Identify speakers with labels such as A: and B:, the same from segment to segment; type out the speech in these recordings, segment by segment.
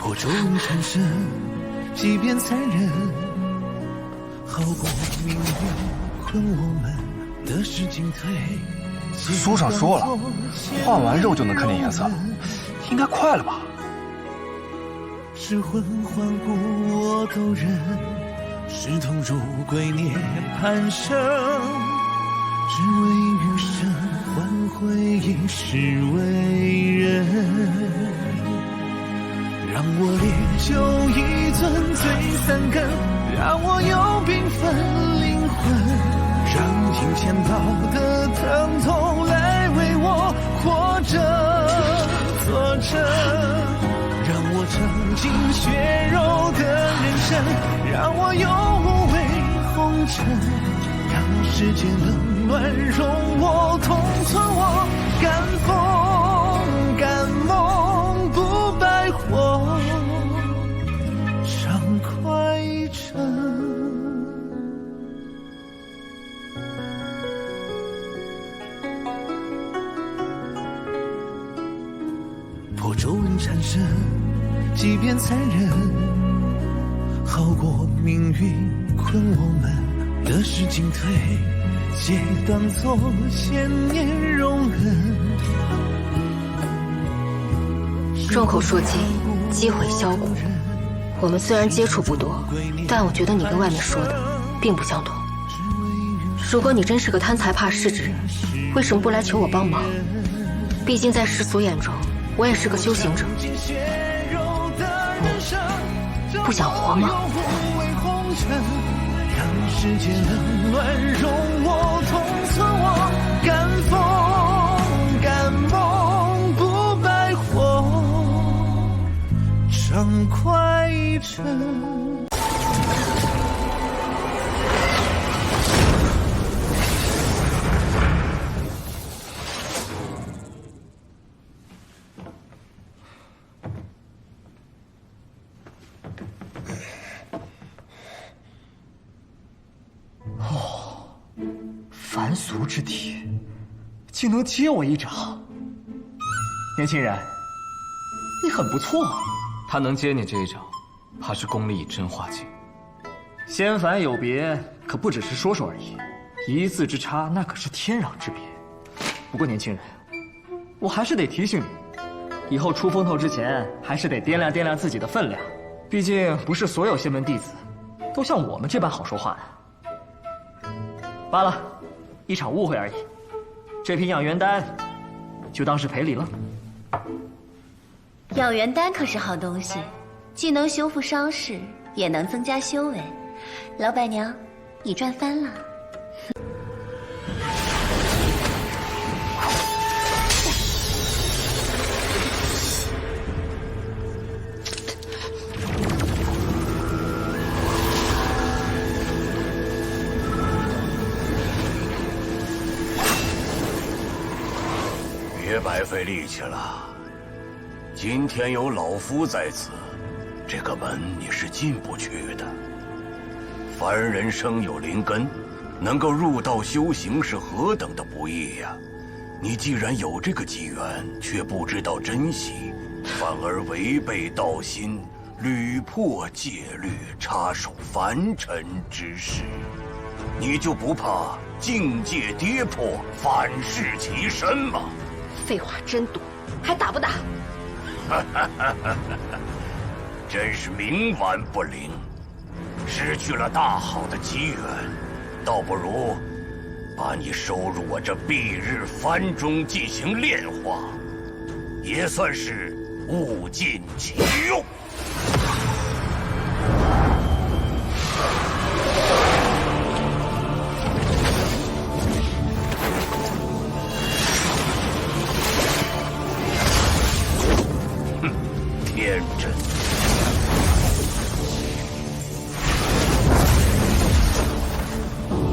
A: 破皱纹缠身，即便残忍，好过命运困我们的是进退。
B: 书上说了，换完肉就能看见颜色了，应该快了吧？
A: 是魂换骨我都忍，是痛入归涅槃生，只为余生换回一世为人。让我烈酒一樽醉三更，让我有缤纷灵魂。让银钱刀的疼痛来为我活着作证，让我尝尽血肉的人生，让我有无畏红尘，让世间冷暖容我同存我敢梦不败火，畅快一程。破皱纹缠身，即便残忍，好过命运困我们的是进退，皆当作千年容忍。
C: 众口铄金，积毁销骨。我们虽然接触不多，但我觉得你跟外面说的并不相同。如果你真是个贪财怕势之人，为什么不来求我帮忙？毕竟在世俗眼中，我也是个修行者。你不想活吗？
A: 让世间冷暖容我同存我敢梦不败火，畅快一程。
B: 凡俗之体，竟能接我一掌。年轻人，你很不错啊。
D: 他能接你这一掌，怕是功力已真化境。
B: 仙凡有别，可不只是说说而已，一字之差，那可是天壤之别。不过年轻人，我还是得提醒你，以后出风头之前，还是得掂量掂量自己的分量。毕竟不是所有仙门弟子都像我们这般好说话的。罢了，一场误会而已。这瓶养元丹，就当是赔礼了。
E: 养元丹可是好东西，既能修复伤势，也能增加修为。老板娘，你赚翻了。
F: 别白费力气了，今天有老夫在此，这个门你是进不去的。凡人生有灵根，能够入道修行是何等的不易呀！你既然有这个机缘，却不知道珍惜，反而违背道心，屡破戒律，插手凡尘之事，你就不怕境界跌破，反噬其身吗？
C: 废话真多，还打不打？
F: 真是冥顽不灵，失去了大好的机缘，倒不如把你收入我这蔽日幡中进行炼化，也算是物尽其用。天真。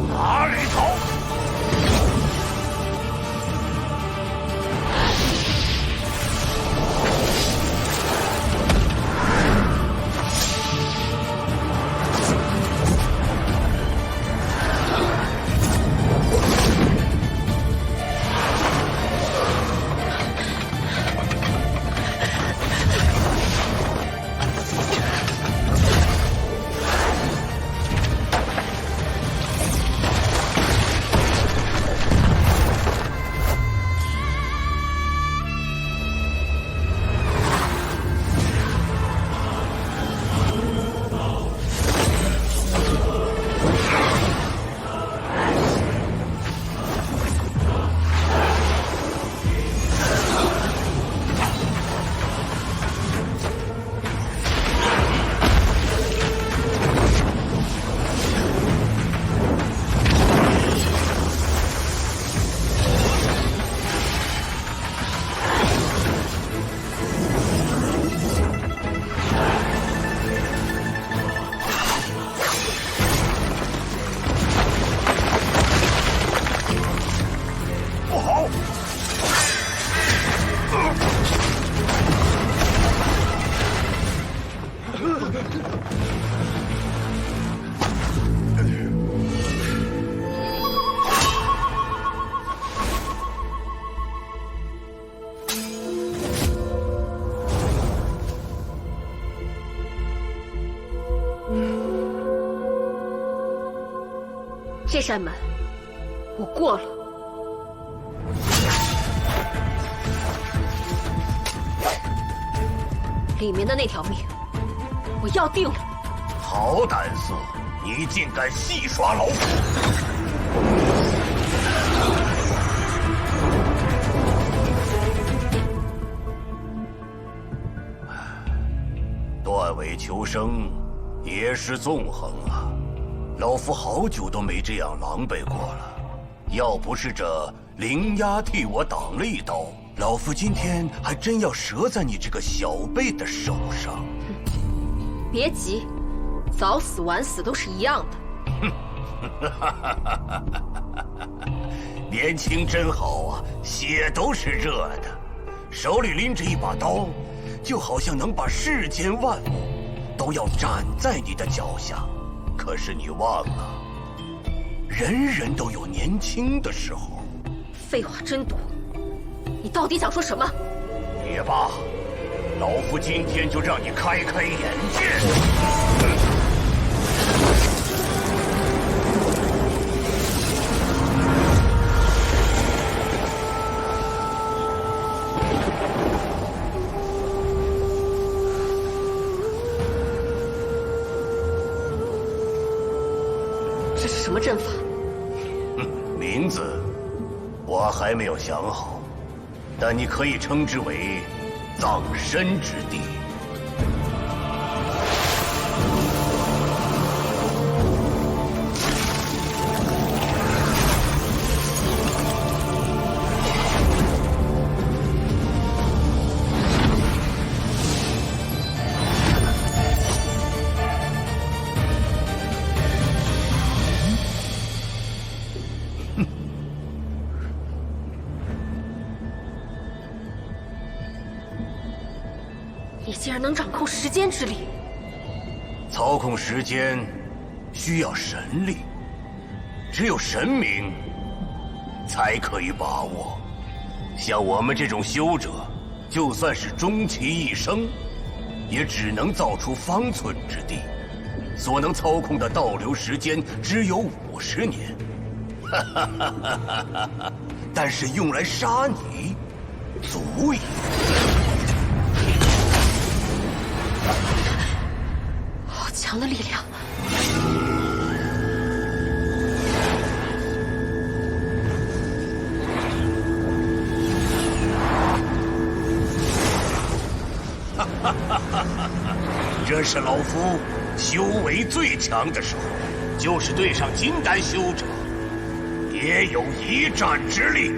F: 哪里逃？
C: 扇门，我过了。里面的那条命，我要定了。
F: 好胆色，你竟敢戏耍老夫！断尾求生，也是纵横啊！老夫好久都没这样狼狈过了。要不是这灵鸦替我挡了一刀，老夫今天还真要折在你这个小辈的手上。
C: 别急，早死晚死都是一样的。
F: 年轻真好啊，血都是热的，手里拎着一把刀，就好像能把世间万物都要斩在你的脚下。可是你忘了，人人都有年轻的时候。
C: 废话真多，你到底想说什么？
F: 也罢，老夫今天就让你开开眼界。
C: 这是什么阵法？
F: 名字我还没有想好，但你可以称之为葬身之地。
C: 你竟然能掌控时间之力！
F: 操控时间需要神力，只有神明才可以把握。像我们这种修者，就算是终其一生，也只能造出方寸之地，所能操控的倒流时间只有50年。但是用来杀你，足以。
C: 好强的力量！
F: 这是老夫修为最强的时候，就是对上金丹修者，也有一战之力。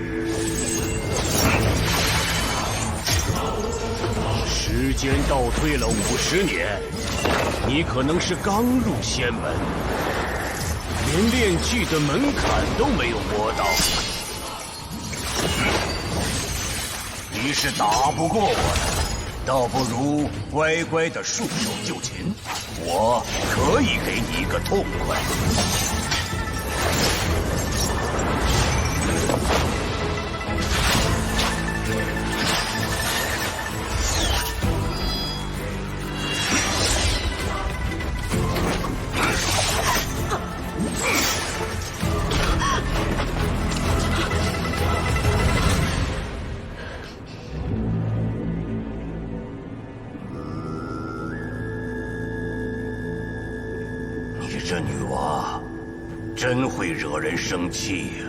F: 时间倒退了50年，你可能是刚入仙门，连炼气的门槛都没有摸到，你是打不过我的。倒不如乖乖的束手就擒，我可以给你一个痛快。这女娃真会惹人生气呀！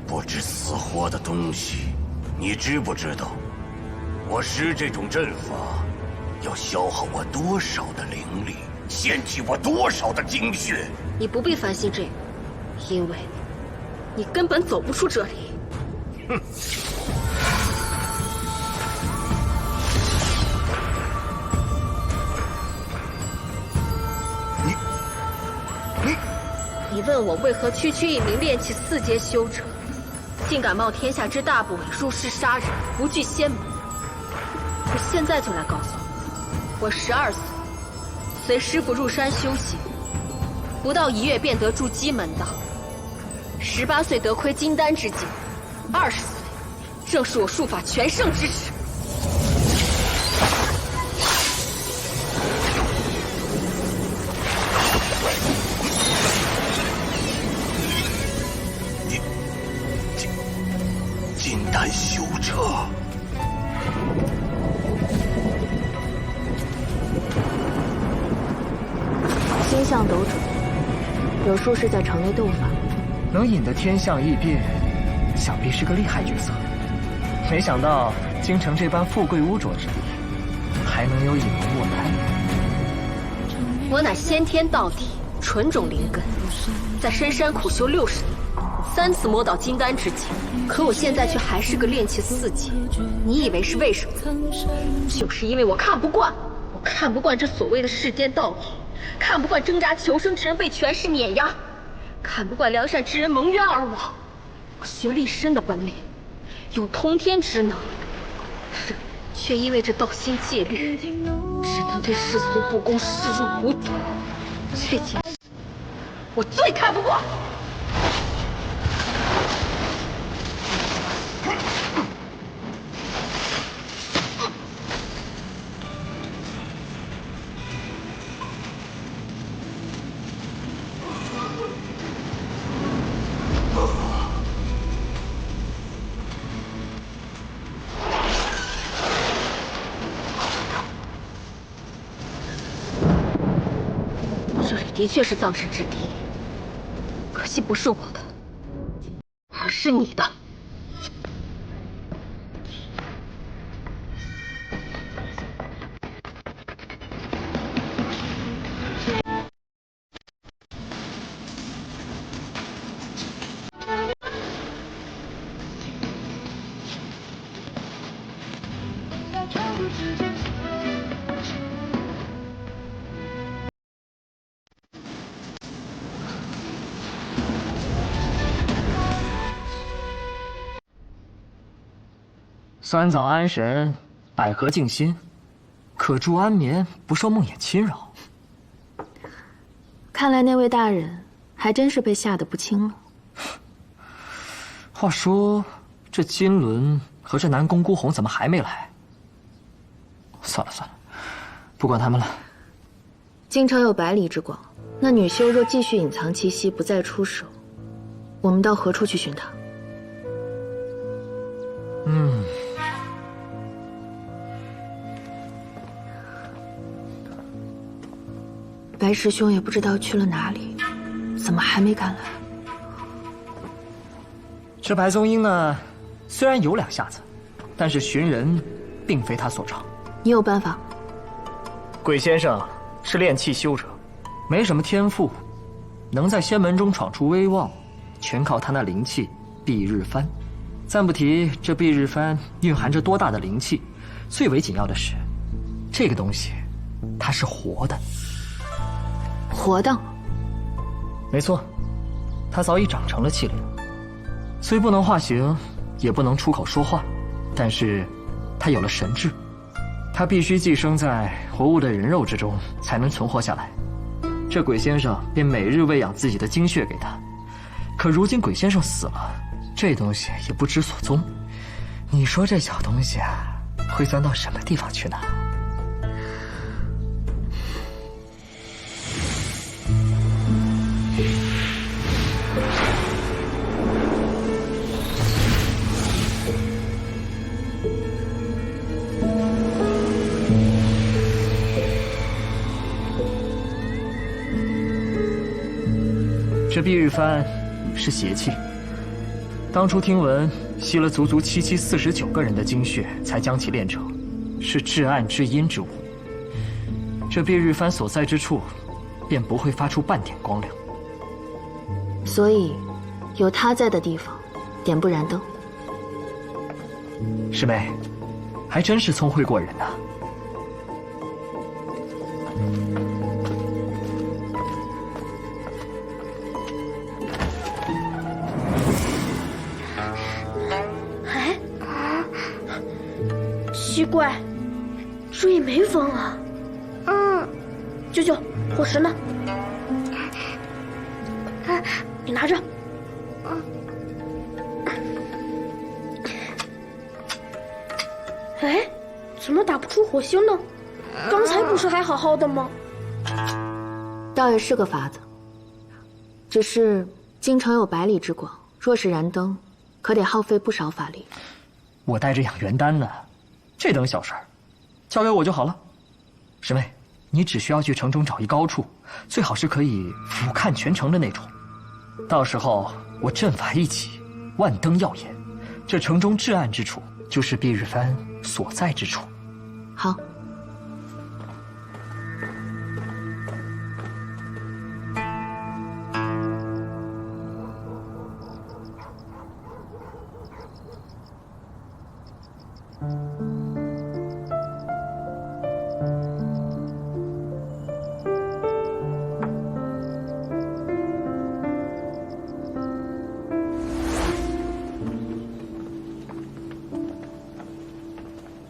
F: 不知死活的东西，你知不知道？我施这种阵法，要消耗我多少的灵力，献祭我多少的精血？
C: 你不必烦心这个，因为你根本走不出这里。
F: 哼！
C: 你问我为何区区一名炼气4阶修者，竟敢冒天下之大不韪入室杀人，不惧仙门？我现在就来告诉你，我12岁，随师傅入山修行，不到1月便得筑基门道。18岁得窥金丹之境，20岁正是我术法全盛之时。
F: 金丹修者。
C: 星象斗者，有术士在城内斗法，
B: 能引得天象异变，想必是个厉害角色。没想到京城这般富贵污浊之地，还能有隐门卧谈。
C: 我乃先天道体，纯种灵根，在深山苦修60年，3次摸到金丹之境，可我现在却还是个炼气4级。你以为是为什么？就是因为我看不惯，我看不惯这所谓的世间道义，看不惯挣扎求生之人被权势碾压，看不惯良善之人蒙冤而亡。我学了一身的本领，有通天之能，却因为这道心戒律，只能对世俗不公视若无睹。这件事，我最看不惯。这里的确是葬身之地，可惜不是我的，而是你的。
B: 酸枣安神，百合静心，可助安眠，不受梦魇侵扰。
C: 看来那位大人还真是被吓得不轻了。
B: 话说，这金轮和这南宫孤红怎么还没来？算了算了，不管他们了。
C: 京城有百里之广，那女修若继续隐藏气息，不再出手，我们到何处去寻她？白师兄也不知道去了哪里，怎么还没赶来？
B: 这白宗英呢，虽然有2下子，但是寻人并非他所长。
C: 你有办法？
B: 鬼先生是炼气修者，没什么天赋，能在仙门中闯出威望，全靠他那灵气蔽日幡。暂不提这蔽日幡蕴含着多大的灵气，最为紧要的是，这个东西它是活的。
C: 活的？
B: 没错，它早已长成了气灵，虽不能化形，也不能出口说话，但是它有了神智。它必须寄生在活物的人肉之中，才能存活下来。这鬼先生便每日喂养自己的精血给他，可如今鬼先生死了，这东西也不知所踪。你说这小东西啊，会钻到什么地方去呢？这蔽日幡是邪气，当初听闻吸了足足749个人的精血才将其炼成，是至暗至阴之物。这蔽日幡所在之处，便不会发出半点光亮。
C: 所以，有他在的地方，点不燃灯。
B: 师妹，还真是聪慧过人呐。
G: 奇怪，这也没风啊。舅舅，火石呢？你拿着。哎，怎么打不出火星呢？刚才不是还好好的吗？
C: 倒也是个法子，只是京城有百里之广，若是燃灯，可得耗费不少法力。
B: 我带着养元丹呢，这等小事儿，交给我就好了。师妹，你只需要去城中找一高处，最好是可以俯瞰全城的那种。到时候我阵法一起，万灯耀眼，这城中至暗之处，就是蔽日帆所在之处。
C: 好。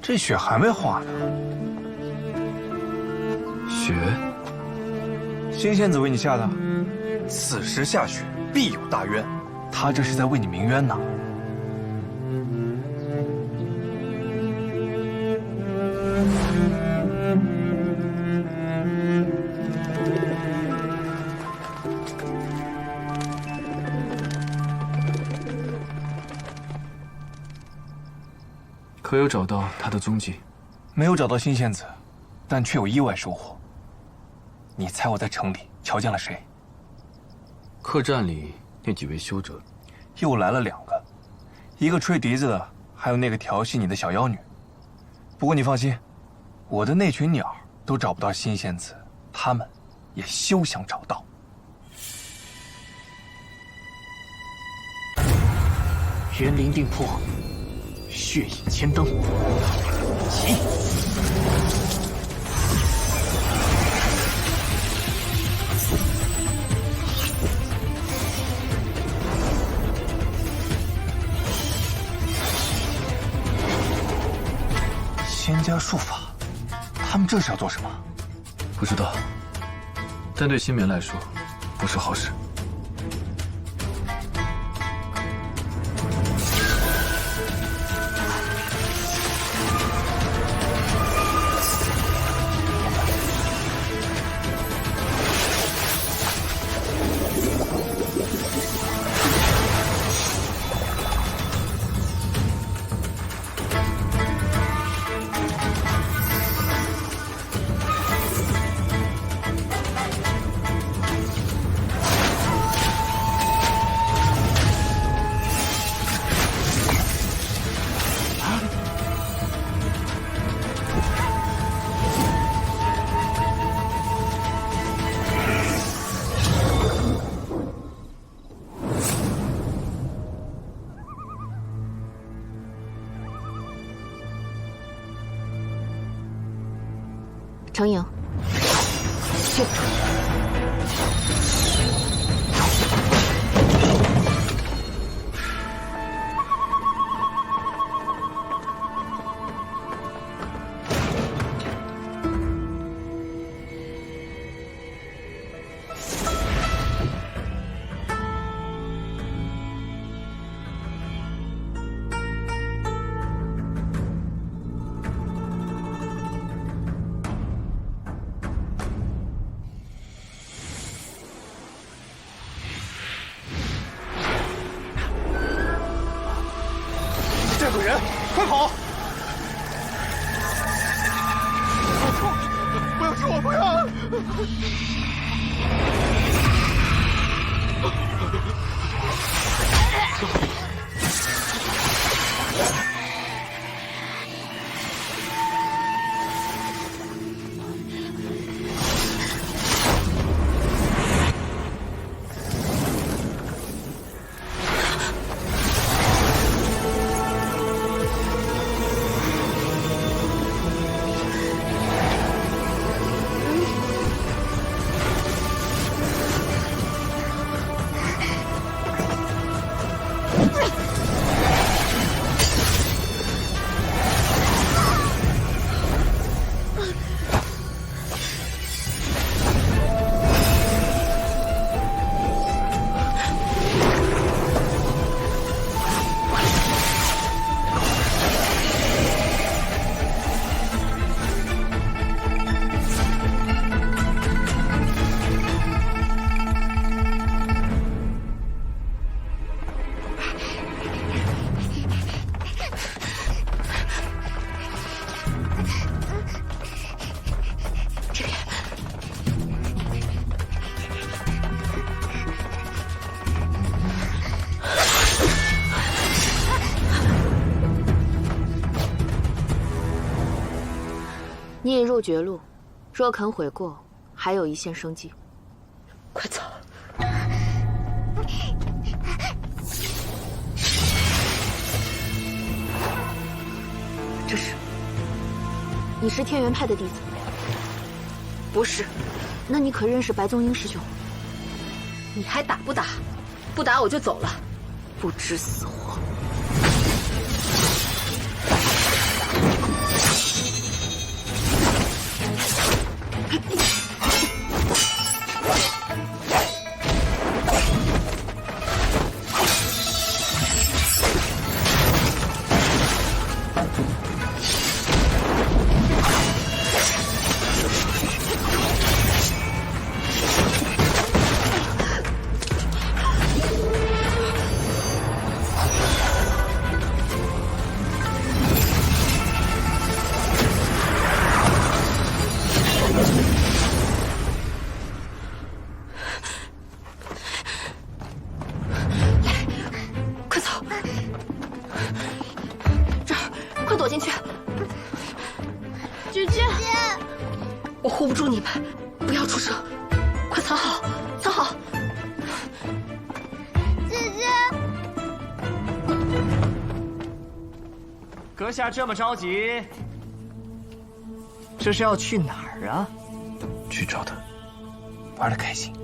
H: 这雪还没化呢。
D: 雪，
H: 新仙子为你下的，此时下雪必有大冤，他这是在为你鸣冤呢。
D: 可有找到他的踪迹？
H: 没有找到新仙子，但却有意外收获。你猜我在城里瞧见了谁？
D: 客栈里那几位修者，
H: 又来了2个，一个吹笛子的，还有那个调戏你的小妖女。不过你放心，我的那群鸟都找不到新仙子，他们也休想找到。
B: 园林定魄，血影千灯，起！
H: 仙家术法，他们这是要做什么？
D: 不知道，但对新棉来说，不是好事。
C: 程颖，去。
H: 这个人，快跑！不要吃我，不要！
C: 你已入绝路，若肯悔过，还有一线生机。快走！这是？你是天元派的弟子？不是。那你可认识白宗英师兄？你还打不打？不打我就走了，不知死活！护不住你们，不要出声，快藏好，藏好。
E: 姐姐，
B: 阁下这么着急，这是要去哪儿啊？
H: 去找他，玩得开心。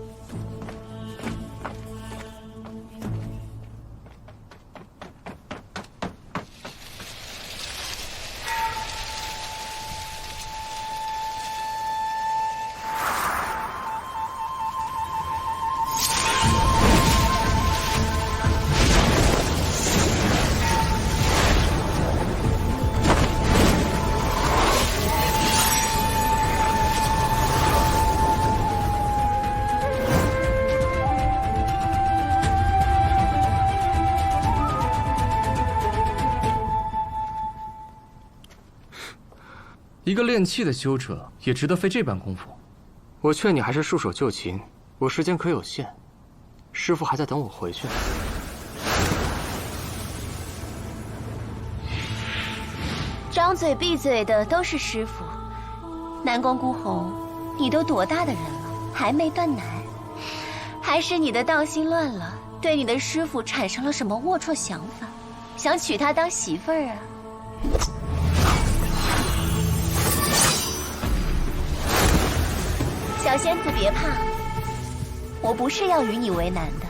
D: 一个练气的修者也值得费这般功夫。我劝你还是束手就擒，我时间可有限，师父还在等我回去。
E: 张嘴闭嘴的都是师傅。南宫孤鸿，你都多大的人了，还没断奶？还是你的道心乱了，对你的师傅产生了什么龌龊想法，想娶她当媳妇儿啊？小仙子别怕，我不是要与你为难的，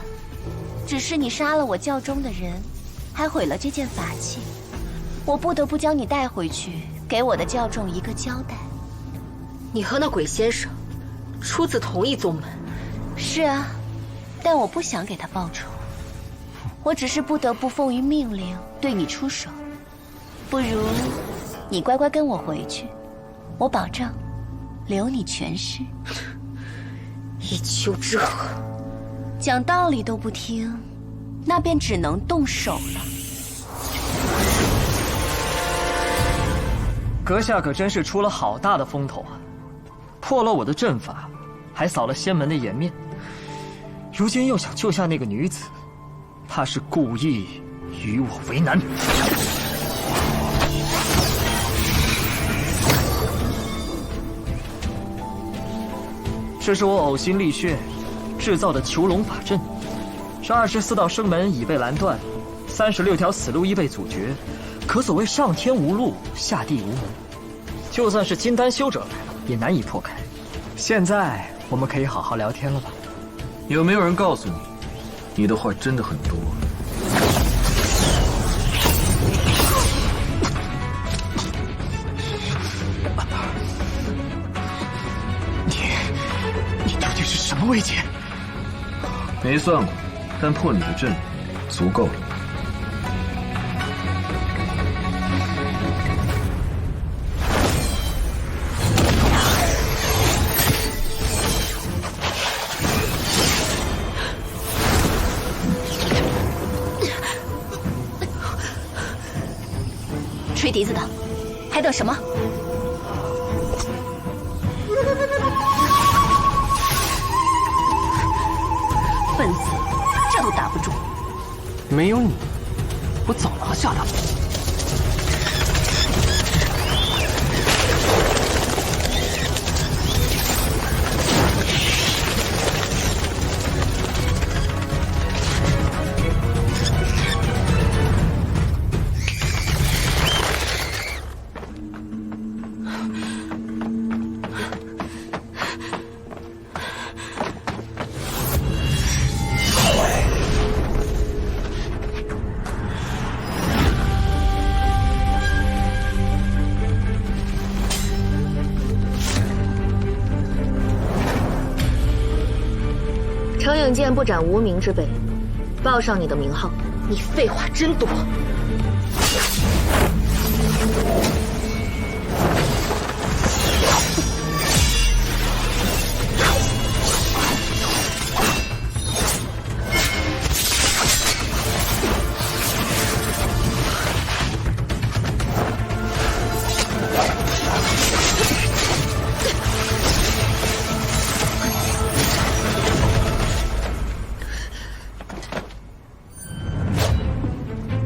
E: 只是你杀了我教中的人，还毁了这件法器，我不得不将你带回去，给我的教众一个交代。
C: 你和那鬼先生出自同一宗门。
E: 是啊，但我不想给他报仇，我只是不得不奉于命令对你出手。不如你乖乖跟我回去，我保证留你全尸。
C: 一丘之貉，
E: 讲道理都不听，那便只能动手了。
B: 阁下可真是出了好大的风头啊！破了我的阵法，还扫了仙门的颜面，如今又想救下那个女子，怕是故意与我为难。这是我呕心沥血制造的囚龙法阵，这24道生门已被拦断，36条死路亦被阻绝，可所谓上天无路，下地无门，就算是金丹修者来了，也难以破开。现在我们可以好好聊天了吧？
D: 有没有人告诉你，你的话真的很多？
B: 你究竟是什么位阶？
D: 没算过，但破你的阵足够了。
E: 吹笛子的，还等什么？笨死，这都打不住。
D: 没有你，我早拿下他。
C: 令箭不斩无名之辈，报上你的名号。你废话真多。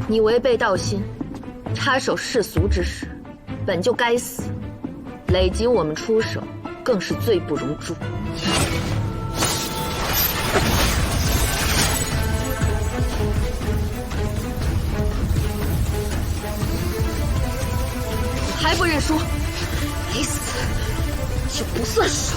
C: 你违背道心，插手世俗之事，本就该死，累及我们出手，更是罪不容诛。还不认输？没死就不算数。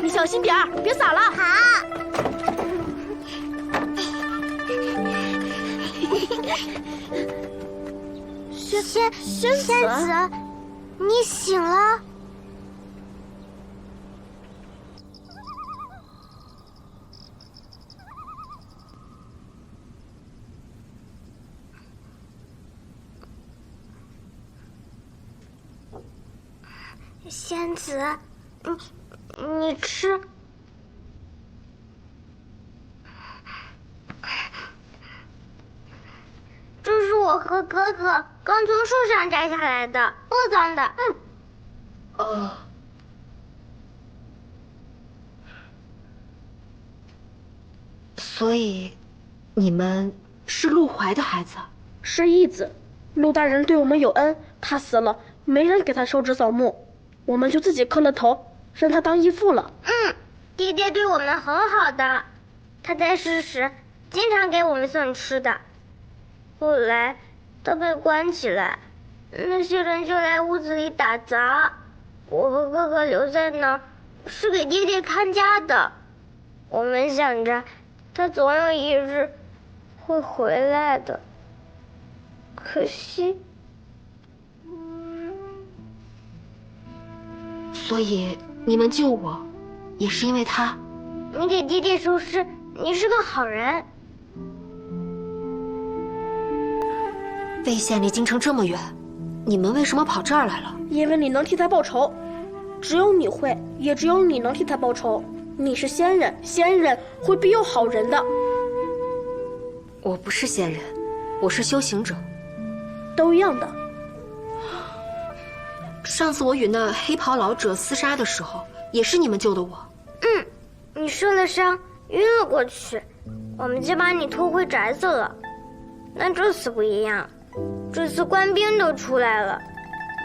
G: 小心点儿，别洒了。
E: 好。
G: 宣子，
E: 你醒了。仙子，你吃。这是我和哥哥刚从树上摘下来的，不脏的。
C: 所以，你们是陆怀的孩子？
G: 是义子，陆大人对我们有恩，他死了，没人给他收纸扫墓，我们就自己磕了头，让他当义父了。
E: 爹爹对我们很好的，他在世时经常给我们送吃的。后来他被关起来，那些人就来屋子里打杂，我和哥哥留在那儿，是给爹爹看家的。我们想着他总有一日会回来的，可惜。
C: 所以你们救我，也是因为他。
E: 你给爹爹收尸，你是个好人。
C: 魏县离京城这么远，你们为什么跑这儿来了？
G: 因为你能替他报仇，只有你会，也只有你能替他报仇。你是仙人，仙人会庇佑好人的。
C: 我不是仙人，我是修行者。
G: 都一样的。
C: 上次我与那黑袍老者厮杀的时候，也是你们救的我。
E: 你受了伤，晕了过去，我们就把你拖回宅子了。但这次不一样，这次官兵都出来了，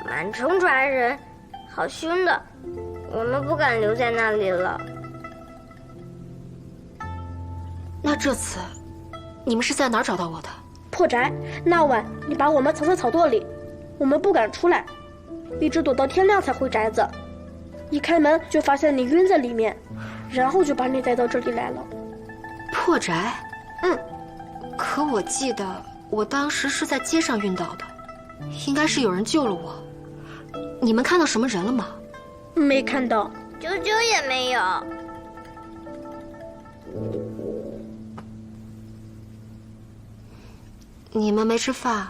E: 满城抓人，好凶的，我们不敢留在那里了。
C: 那这次，你们是在哪儿找到我的？
G: 破宅，那晚你把我们藏在草垛里，我们不敢出来，一直躲到天亮才回宅子。一开门就发现你晕在里面，然后就把你带到这里来了。
C: 破宅？可我记得我当时是在街上晕倒的，应该是有人救了我。你们看到什么人了吗？
G: 没看到。
E: 啾啾也没有。
C: 你们没吃饭？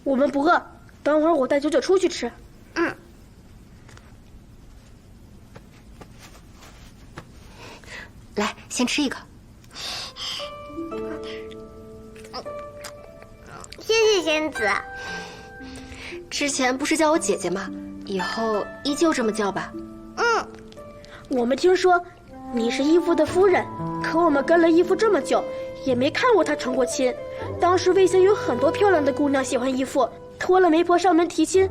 G: 我们不饿，等会儿我带九九出去吃。
C: 来，先吃一个。
I: 谢谢仙子。
C: 之前不是叫我姐姐吗？以后依旧这么叫吧。
G: 我们听说你是义父的夫人，可我们跟了义父这么久，也没看过他成过亲。当时魏县有很多漂亮的姑娘喜欢义父，托了媒婆上门提亲，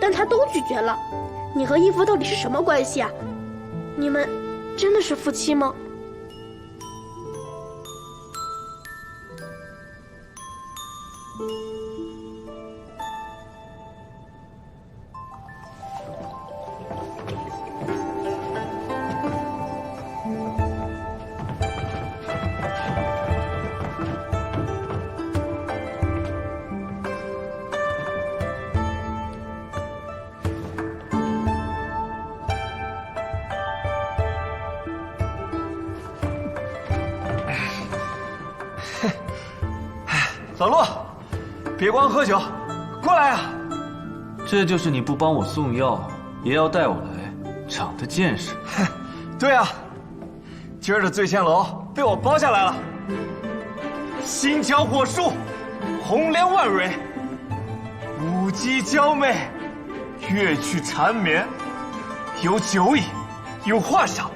G: 但他都拒绝了。你和义父到底是什么关系啊？你们真的是夫妻吗？
H: 老陆，别光喝酒，过来呀！
B: 这就是你不帮我送药，也要带我来，长的见识。
H: 对啊，今儿的醉仙楼被我包下来了，心桥火树，红莲万蕊，舞姬娇媚，乐曲缠绵，有酒饮，有话赏，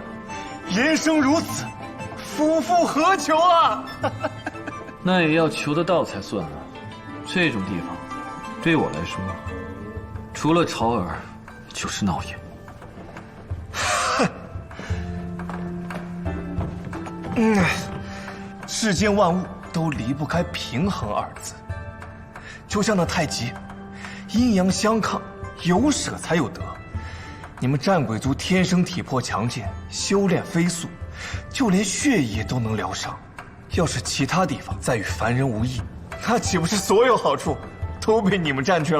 H: 人生如此，夫复何求啊！
B: 那也要求得到才算啊！这种地方，对我来说，除了潮儿，就是闹眼。
H: 世间万物都离不开平衡二字，就像那太极，阴阳相抗，有舍才有得。你们战鬼族天生体魄强健，修炼飞速，就连血液都能疗伤。要是其他地方再与凡人无异，那岂不是所有好处都被你们占去了？